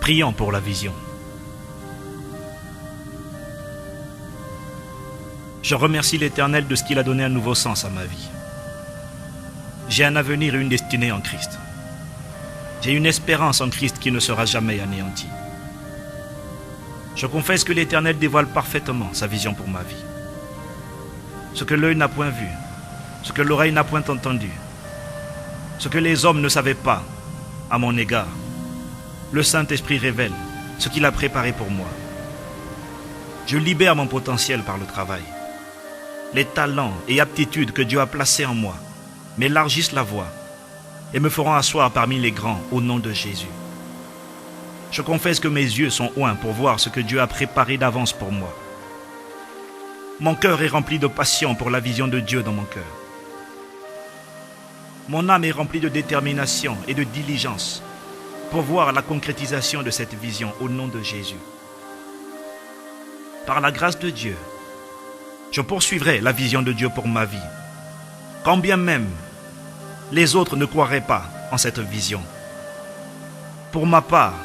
Prions pour la vision. Je remercie l'Éternel de ce qu'il a donné un nouveau sens à ma vie. J'ai un avenir et une destinée en Christ. J'ai une espérance en Christ qui ne sera jamais anéantie. Je confesse que l'Éternel dévoile parfaitement sa vision pour ma vie. Ce que l'œil n'a point vu, ce que l'oreille n'a point entendu, ce que les hommes ne savaient pas à mon égard, le Saint-Esprit révèle ce qu'il a préparé pour moi. Je libère mon potentiel par le travail. Les talents et aptitudes que Dieu a placés en moi m'élargissent la voie et me feront asseoir parmi les grands au nom de Jésus. Je confesse que mes yeux sont oints pour voir ce que Dieu a préparé d'avance pour moi. Mon cœur est rempli de passion pour la vision de Dieu dans mon cœur. Mon âme est remplie de détermination et de diligence pour voir la concrétisation de cette vision au nom de Jésus. Par la grâce de Dieu, je poursuivrai la vision de Dieu pour ma vie, quand bien même les autres ne croiraient pas en cette vision. Pour ma part,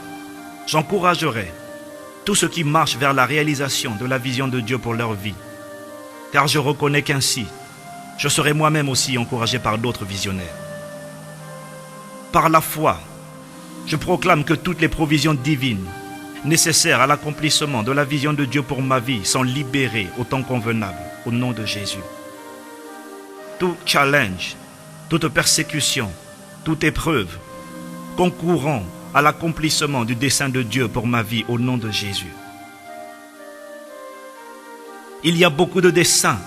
j'encouragerai tous ceux qui marchent vers la réalisation de la vision de Dieu pour leur vie, car je reconnais qu'ainsi, je serai moi-même aussi encouragé par d'autres visionnaires. Par la foi, je proclame que toutes les provisions divines nécessaires à l'accomplissement de la vision de Dieu pour ma vie sont libérées au temps convenable, au nom de Jésus. Tout challenge, toute persécution, toute épreuve concourront à l'accomplissement du dessein de Dieu pour ma vie au nom de Jésus. Il y a beaucoup de desseins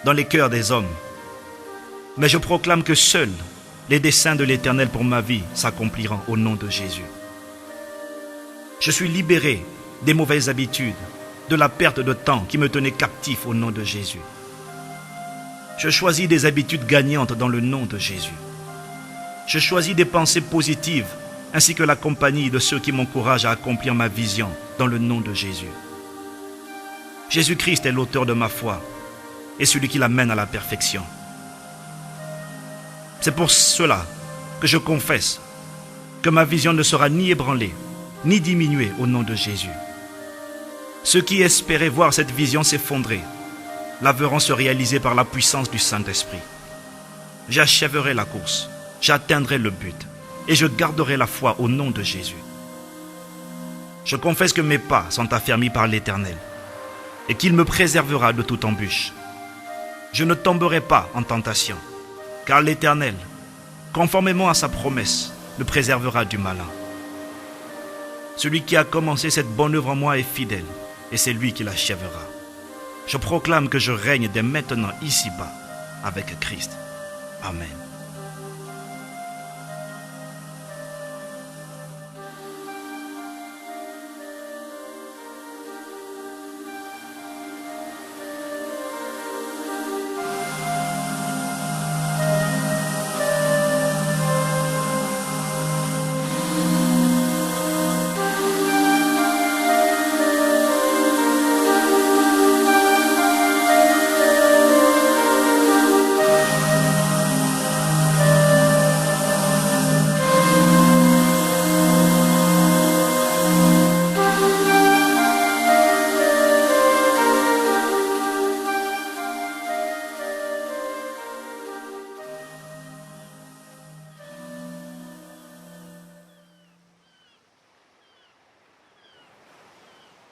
dans les cœurs des hommes, mais je proclame que seuls les desseins de l'Éternel pour ma vie s'accompliront au nom de Jésus. Je suis libéré des mauvaises habitudes, de la perte de temps qui me tenait captif au nom de Jésus. Je choisis des habitudes gagnantes dans le nom de Jésus. Je choisis des pensées positives ainsi que la compagnie de ceux qui m'encouragent à accomplir ma vision dans le nom de Jésus. Jésus-Christ est l'auteur de ma foi et celui qui l'amène à la perfection. C'est pour cela que je confesse que ma vision ne sera ni ébranlée, ni diminuée au nom de Jésus. Ceux qui espéraient voir cette vision s'effondrer la verront se réaliser par la puissance du Saint-Esprit. J'achèverai la course, j'atteindrai le but et je garderai la foi au nom de Jésus. Je confesse que mes pas sont affermis par l'Éternel et qu'il me préservera de toute embûche. Je ne tomberai pas en tentation, car l'Éternel, conformément à sa promesse, me préservera du malin. Celui qui a commencé cette bonne œuvre en moi est fidèle, et c'est lui qui l'achèvera. Je proclame que je règne dès maintenant ici-bas avec Christ. Amen.